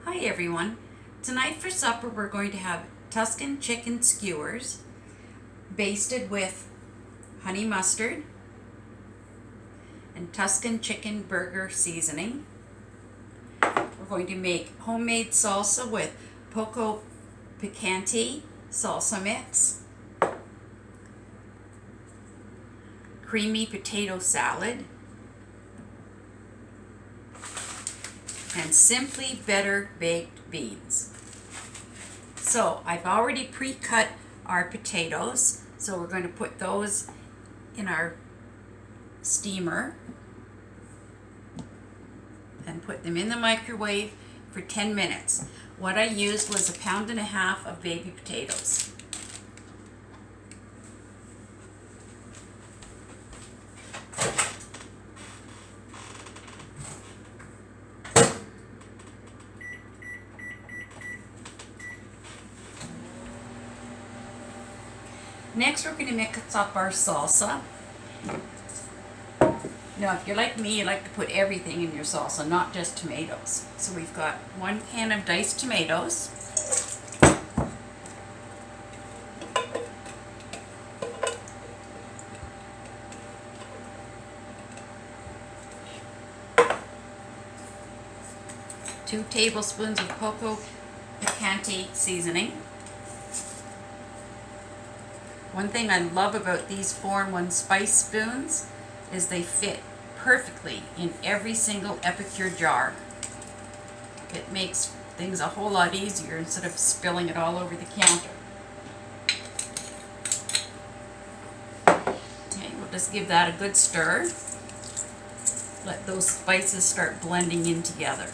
Hi everyone. Tonight for supper we're going to have Tuscan chicken skewers basted with honey mustard and Tuscan chicken burger seasoning. We're going to make homemade salsa with Poco Picante Salsa mix, creamy potato salad, and simply better baked beans. So I've already pre-cut our potatoes, so we're going to put those in our steamer and put them in the microwave for 10 minutes. What I used was 1.5 pounds of baby potatoes. Next, we're going to mix up our salsa. Now, if you're like me, you like to put everything in your salsa, not just tomatoes. So we've got 1 can of diced tomatoes, two tablespoons of Poco Picante seasoning. One thing I love about these 4-in-1 spice spoons is they fit perfectly in every single Epicure jar. It makes things a whole lot easier instead of spilling it all over the counter. Okay, we'll just give that a good stir. Let those spices start blending in together.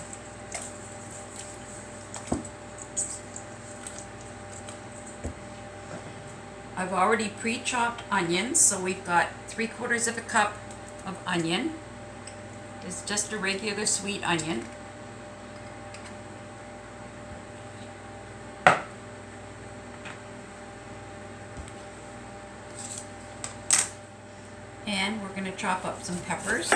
I've already pre-chopped onions, so we've got 3/4 cup of onion. It's just a regular sweet onion. And we're going to chop up some peppers.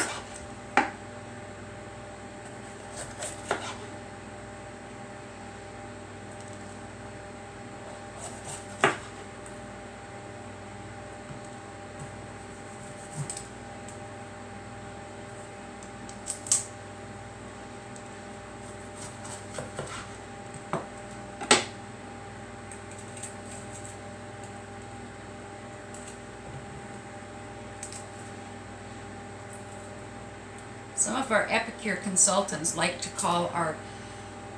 Some of our Epicure consultants like to call our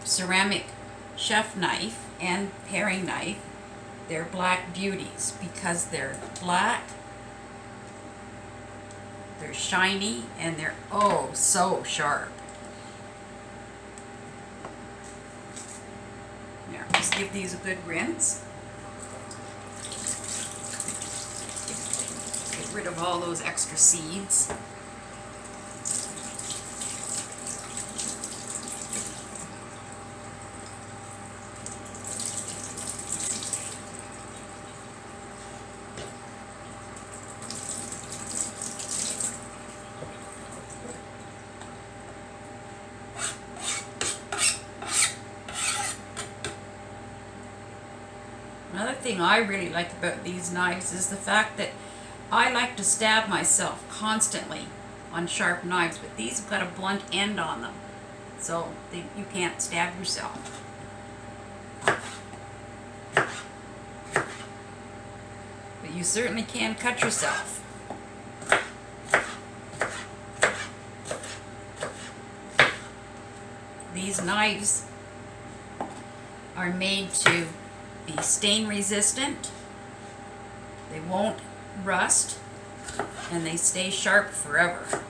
ceramic chef knife and paring knife, they're black beauties because they're black, they're shiny, and they're oh so sharp. Now, just give these a good rinse. Get rid of all those extra seeds. Another thing I really like about these knives is the fact that I like to stab myself constantly on sharp knives, but these have got a blunt end on them, so you can't stab yourself. But you certainly can cut yourself. These knives are made to be stain resistant, they won't rust, and they stay sharp forever.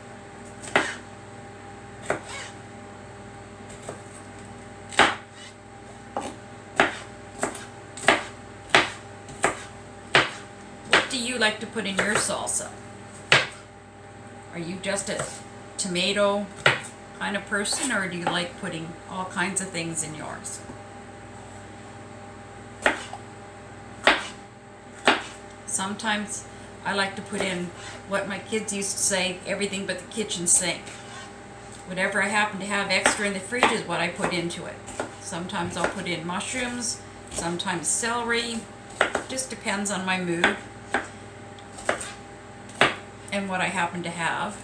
What do you like to put in your salsa? Are you just a tomato kind of person, or do you like putting all kinds of things in yours? Sometimes I like to put in what my kids used to say, everything but the kitchen sink. Whatever I happen to have extra in the fridge is what I put into it. Sometimes I'll put in mushrooms, sometimes celery. Just depends on my mood and what I happen to have.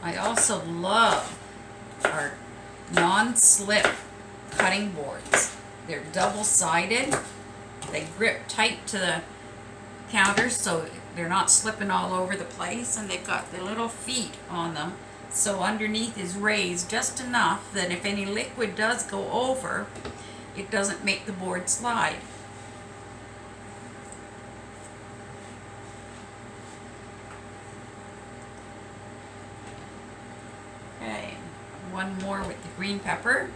I also love our non-slip cutting boards. They're double-sided. They grip tight to the counter so they're not slipping all over the place, and they've got the little feet on them, so underneath is raised just enough that if any liquid does go over, it doesn't make the board slide. Okay, one more with the green pepper.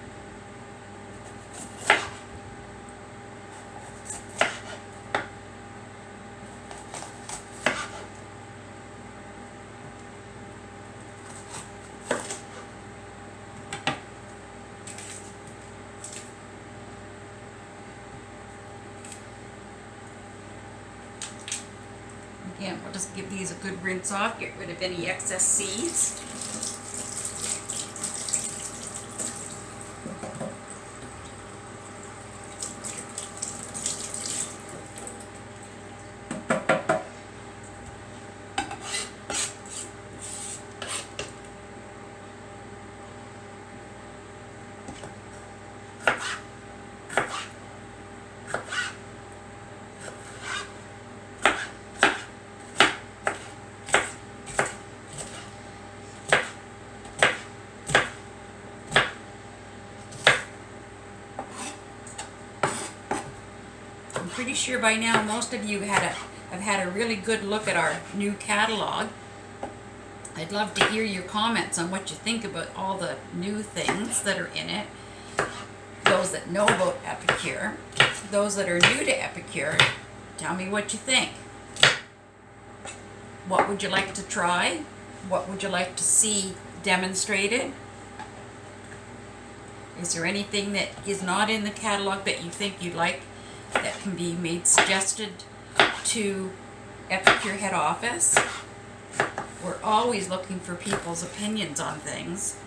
Again, we'll just give these a good rinse off, get rid of any excess seeds. I'm pretty sure by now most of you have had a really good look at our new catalog. I'd love to hear your comments on what you think about all the new things that are in it. Those that know about Epicure, those that are new to Epicure, tell me what you think. What would you like to try? What would you like to see demonstrated? Is there anything that is not in the catalog that you think you'd like that can be made suggested to Epicure head office? We're always looking for people's opinions on things.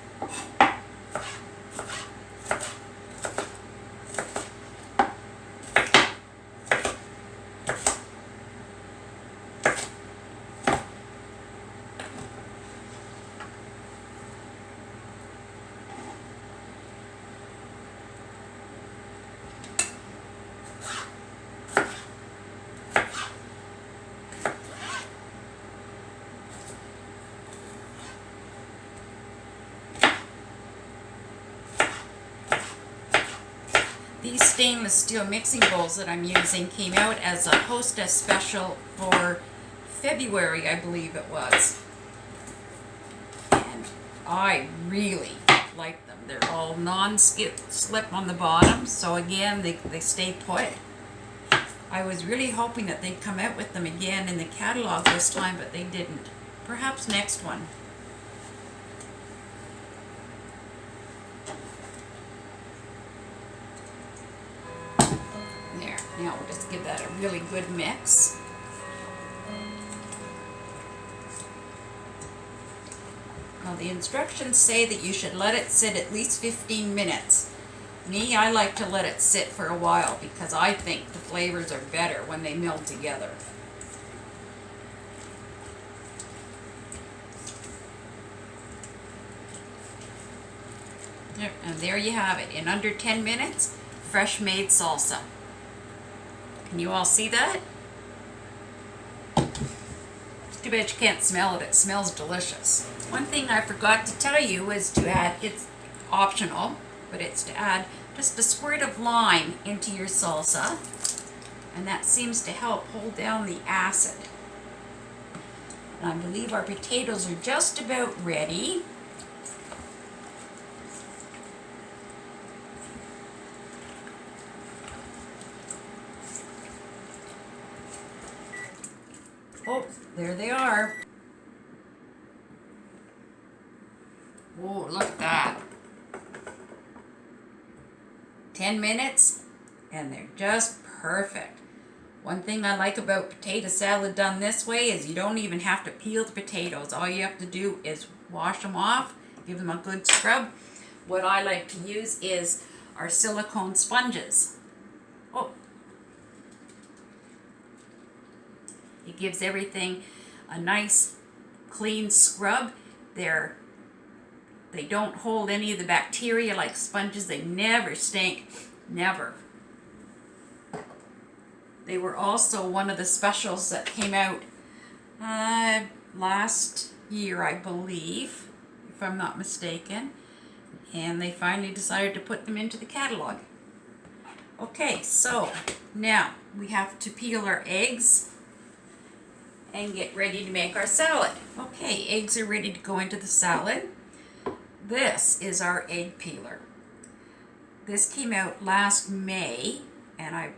These stainless steel mixing bowls that I'm using came out as a hostess special for February, I believe it was. And I really like them. They're all non-slip on the bottom, so again, they stay put. I was really hoping that they'd come out with them again in the catalog this time, but they didn't. Perhaps next one. There, now we'll just give that a really good mix. Now the instructions say that you should let it sit at least 15 minutes. Me, I like to let it sit for a while because I think the flavors are better when they meld together. Yep, and there you have it. In under 10 minutes, fresh made salsa. Can you all see that? It's too bad you can't smell it. It smells delicious. One thing I forgot to tell you is to add, it's optional, but it's to add just a squirt of lime into your salsa, and that seems to help hold down the acid. And I believe our potatoes are just about ready. Oh, there they are. Whoa, look at that. 10 minutes and they're just perfect. One thing I like about potato salad done this way is you don't even have to peel the potatoes. All you have to do is wash them off, give them a good scrub. What I like to use is our silicone sponges. Oh, it gives everything a nice clean scrub. They don't hold any of the bacteria like sponges. They never stink. Never. They were also one of the specials that came out last year, I believe, if I'm not mistaken. And they finally decided to put them into the catalog. Okay, so now we have to peel our eggs and get ready to make our salad. Okay, eggs are ready to go into the salad. This is our egg peeler. This came out last May, and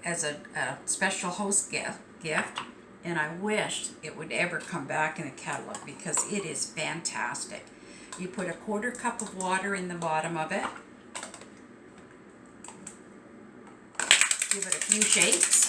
as a special host gift, and I wished it would ever come back in the catalog because it is fantastic. You put a 1/4 cup of water in the bottom of it. Give it a few shakes.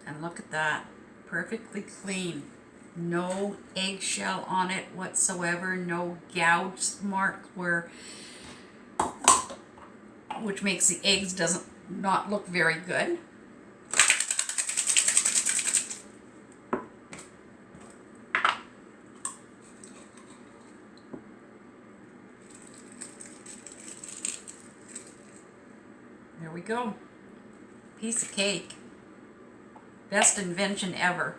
And look at that, perfectly clean. No eggshell on it whatsoever, no gouge mark which makes the eggs not look very good. There we go. Piece of cake. Best invention ever.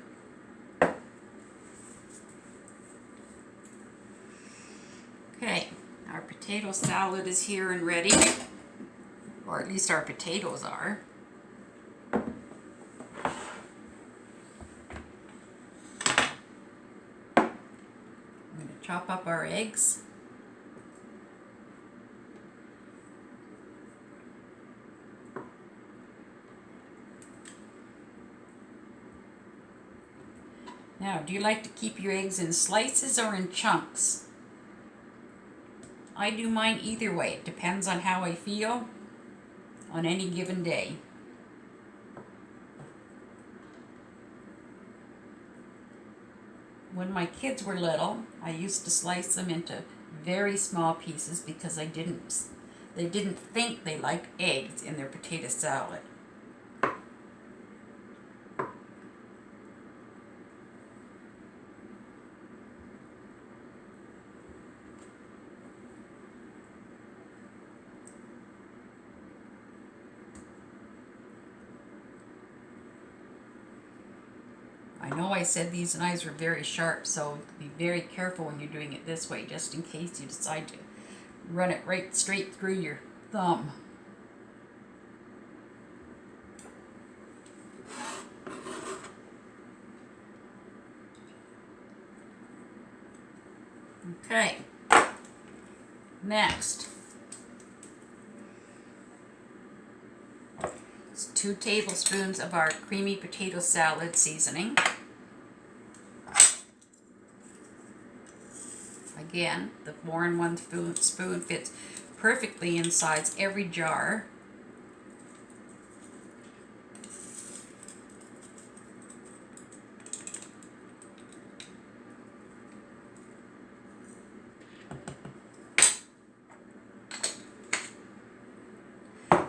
Okay, our potato salad is here and ready, or at least our potatoes are. I'm going to chop up our eggs. Now, do you like to keep your eggs in slices or in chunks? I do mine either way. It depends on how I feel on any given day. When my kids were little, I used to slice them into very small pieces because they didn't think they liked eggs in their potato salad. I know I said these knives were very sharp, so be very careful when you're doing it this way, just in case you decide to run it right straight through your thumb. Okay, next. 2 tablespoons of our creamy potato salad seasoning. Again, the 4-in-1 spoon fits perfectly inside every jar.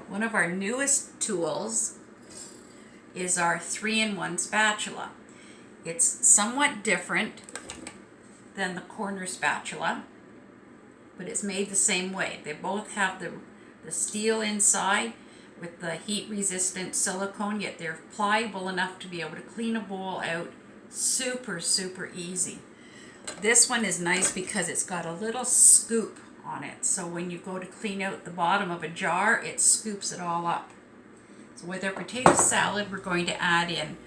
One of our newest tools is our 3-in-1 spatula. It's somewhat different than the corner spatula, but it's made the same way. They both have the steel inside with the heat resistant silicone, yet they're pliable enough to be able to clean a bowl out super easy. This one is nice because it's got a little scoop on it, so when you go to clean out the bottom of a jar, it scoops it all up. So with our potato salad, we're going to add in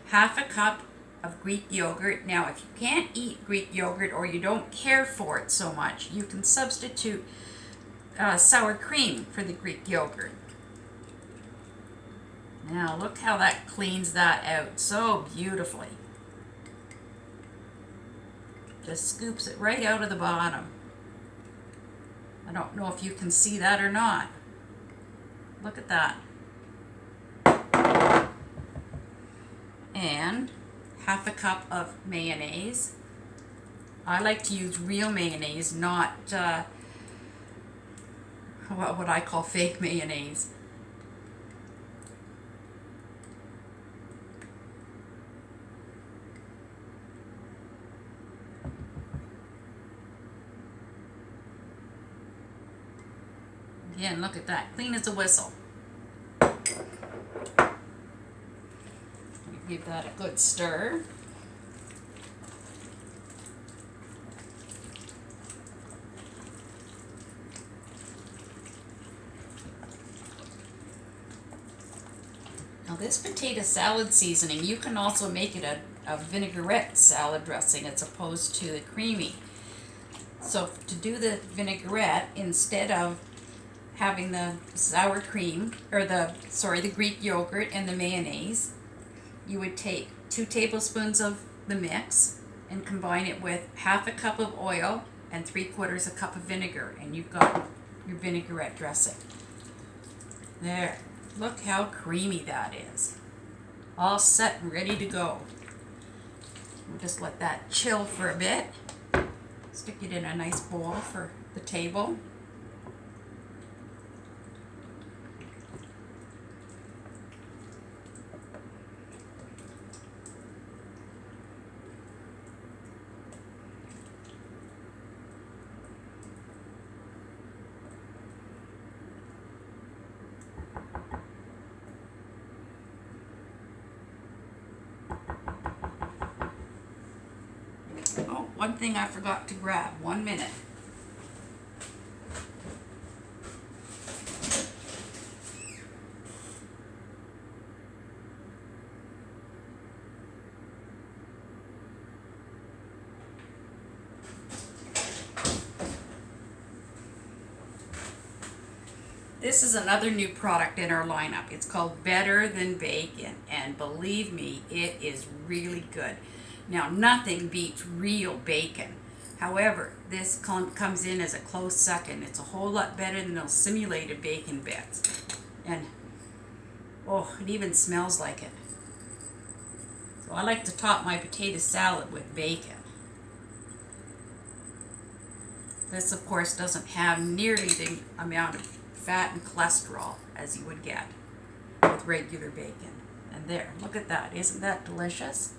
1/2 cup of Greek yogurt. Now, if you can't eat Greek yogurt or you don't care for it so much, you can substitute sour cream for the Greek yogurt. Now, look how that cleans that out so beautifully. Just scoops it right out of the bottom. I don't know if you can see that or not. Look at that. And half a cup of mayonnaise. I like to use real mayonnaise, not what I call fake mayonnaise. Again, look at that, clean as a whistle. Give that a good stir. Now this potato salad seasoning, you can also make it a vinaigrette salad dressing as opposed to the creamy. So to do the vinaigrette, instead of having the sour cream, or the Greek yogurt and the mayonnaise, you would take 2 tablespoons of the mix and combine it with half a cup of oil and 3/4 a cup of vinegar, and you've got your vinaigrette dressing. There, look how creamy that is. All set and ready to go. We'll just let that chill for a bit. Stick it in a nice bowl for the table. Oh, one thing I forgot to grab. 1 minute. This is another new product in our lineup. It's called Better Than Bacon, and believe me, it is really good. Now, nothing beats real bacon. However, this comes in as a close second. It's a whole lot better than those simulated bacon bits. And, oh, it even smells like it. So I like to top my potato salad with bacon. This, of course, doesn't have nearly the amount of fat and cholesterol as you would get with regular bacon. And there, look at that. Isn't that delicious?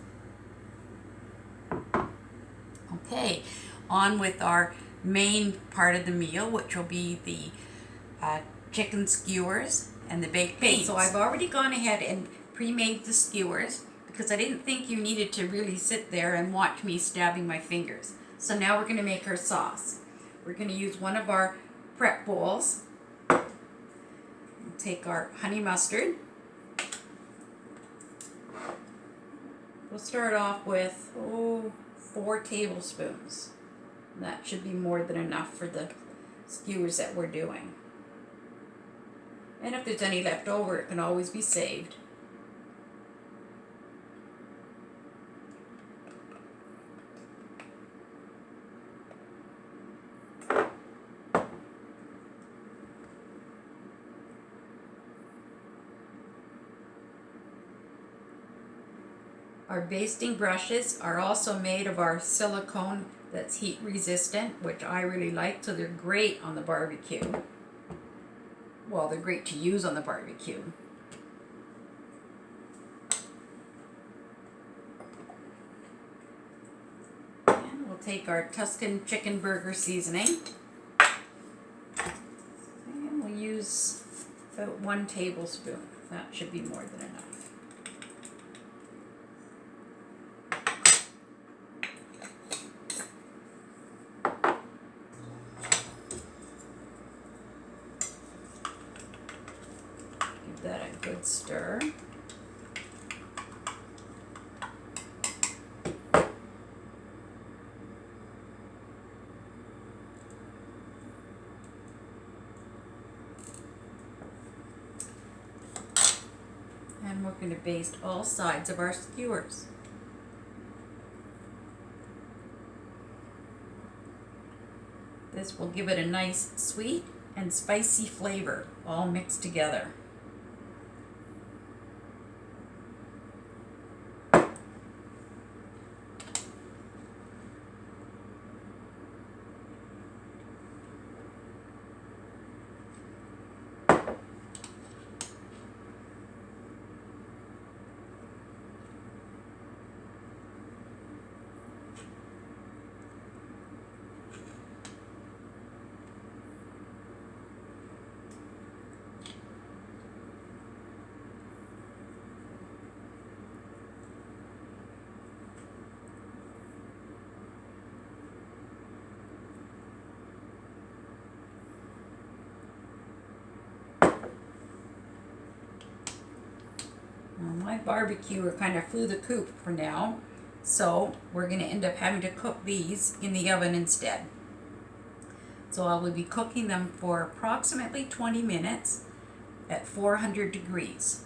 Okay, on with our main part of the meal, which will be the chicken skewers and the baked beans. So I've already gone ahead and pre-made the skewers because I didn't think you needed to really sit there and watch me stabbing my fingers. So now we're going to make our sauce. We're going to use one of our prep bowls. We'll take our honey mustard. We'll start off with 4 tablespoons. That should be more than enough for the skewers that we're doing. And if there's any left over, it can always be saved. Our basting brushes are also made of our silicone that's heat resistant, which I really like, so they're great on the barbecue. Well, they're great to use on the barbecue. And we'll take our Tuscan chicken burger seasoning. And we'll use about 1 tablespoon. That should be more than enough. That a good stir. we're going to baste all sides of our skewers. This will give it a nice sweet and spicy flavor all mixed together. My barbecue kind of flew the coop for now, so we're going to end up having to cook these in the oven instead. So I will be cooking them for approximately 20 minutes at 400 degrees.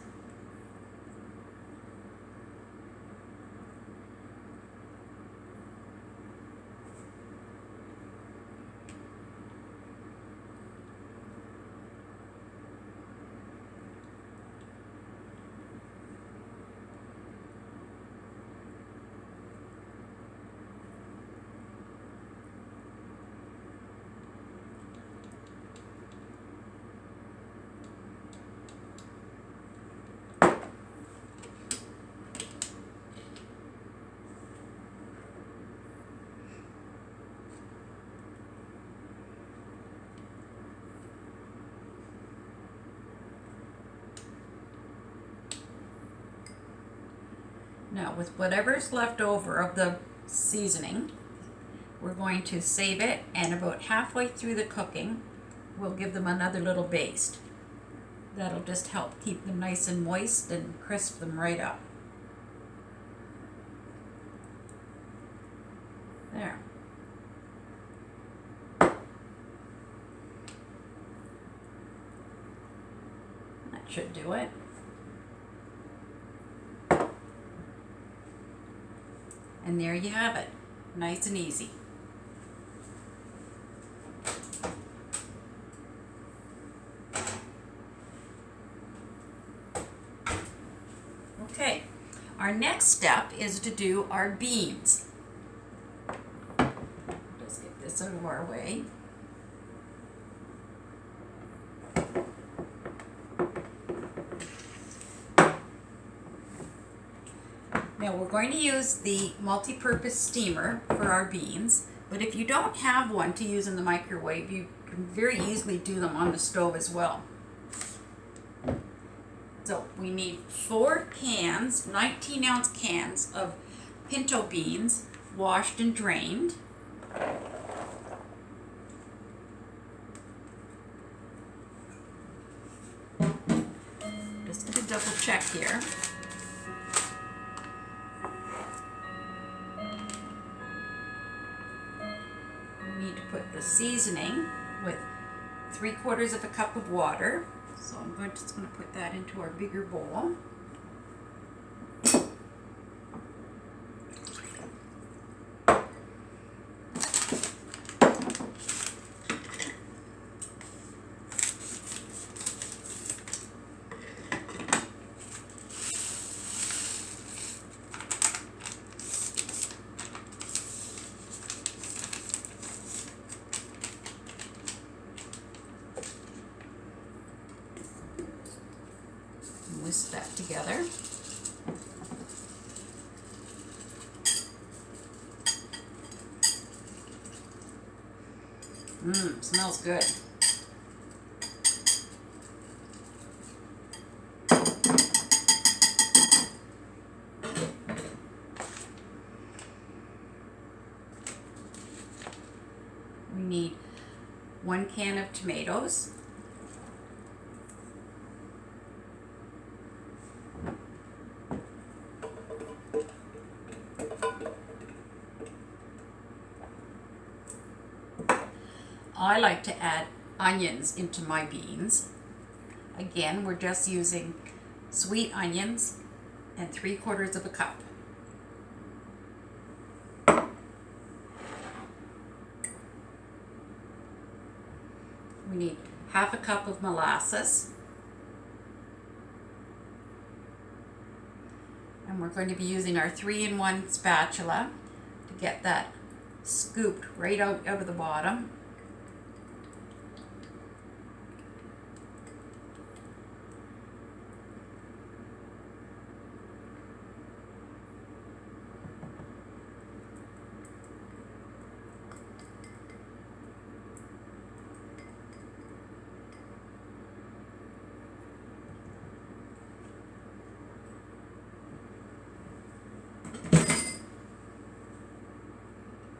Now, with whatever's left over of the seasoning, we're going to save it, and about halfway through the cooking, we'll give them another little baste. That'll just help keep them nice and moist and crisp them right up. There. That should do it. And there you have it, nice and easy. Okay, our next step is to do our beans. Just get this out of our way. Now we're going to use the multi-purpose steamer for our beans, but if you don't have one to use in the microwave, you can very easily do them on the stove as well. So we need 4 cans, 19-ounce cans of pinto beans, washed and drained. Just going to double check here. Need to put the seasoning with 3/4 of a cup of water. So I'm just going to put that into our bigger bowl. Whisk that together. Smells good. We need 1 can of tomatoes. I like to add onions into my beans. Again, we're just using sweet onions and 3/4 of a cup. We need 1/2 cup of molasses. And we're going to be using our 3-in-1 spatula to get that scooped right out of the bottom.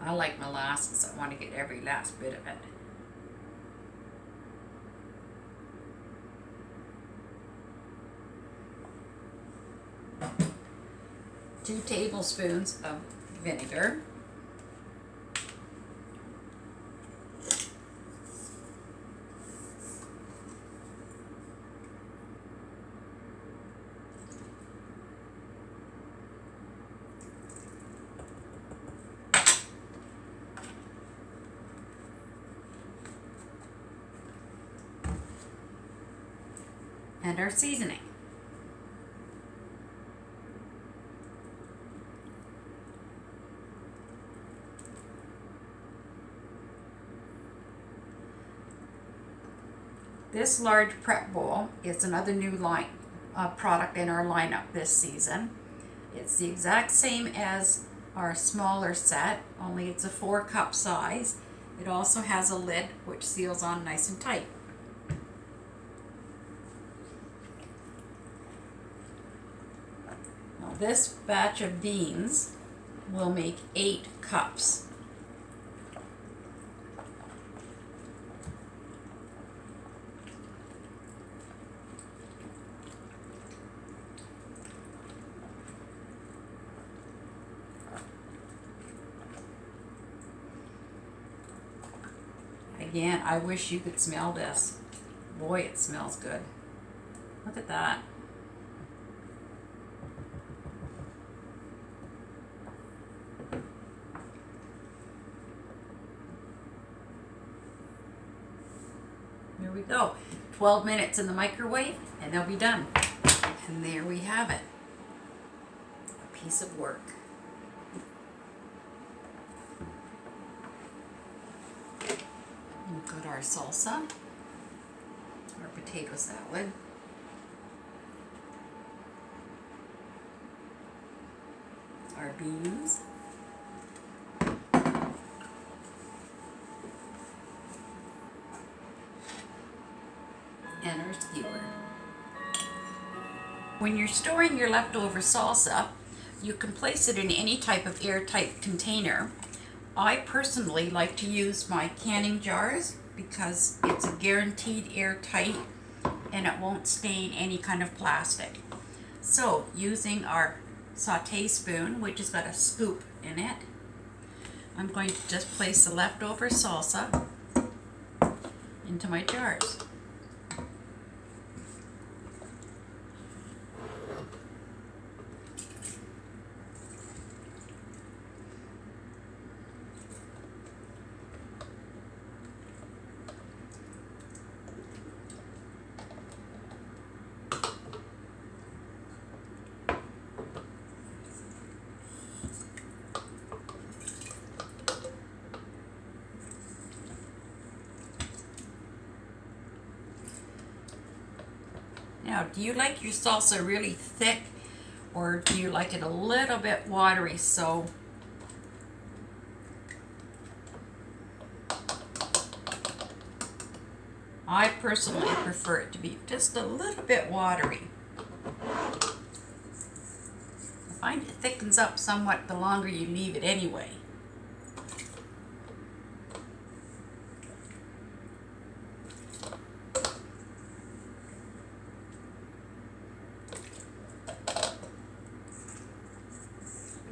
I like molasses. I want to get every last bit of it. Two tablespoons of vinegar. And our seasoning. This large prep bowl is another new product in our lineup this season. It's the exact same as our smaller set, only it's a 4-cup size. It also has a lid which seals on nice and tight. This batch of beans will make 8 cups. Again, I wish you could smell this. Boy, it smells good. Look at that. There we go. 12 minutes in the microwave and they'll be done. And there we have it. A piece of work. We've got our salsa, our potato salad, our beans, and our skewer. When you're storing your leftover salsa, you can place it in any type of airtight container. I personally like to use my canning jars because it's a guaranteed airtight and it won't stain any kind of plastic. So using our sauté spoon, which has got a scoop in it, I'm going to just place the leftover salsa into my jars. Now, do you like your salsa really thick or do you like it a little bit watery? So I personally prefer it to be just a little bit watery. I find it thickens up somewhat the longer you leave it anyway.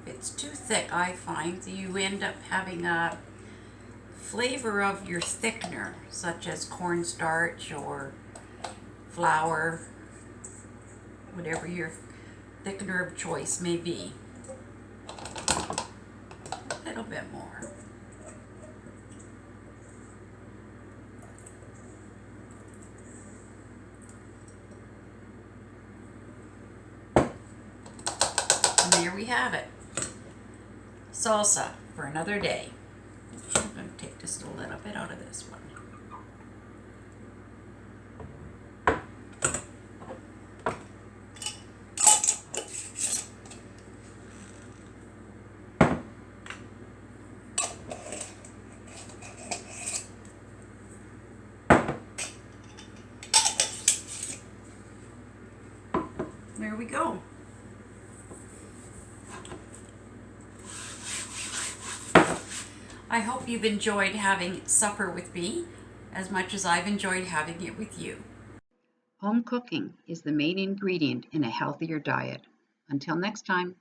It's too thick, I find, you end up having a flavor of your thickener, such as cornstarch or flour, whatever you're thickener of choice may be. A little bit more. And there we have it. Salsa for another day. I'm going to take just a little bit out of this one. There we go. I hope you've enjoyed having supper with me as much as I've enjoyed having it with you. Home cooking is the main ingredient in a healthier diet. Until next time.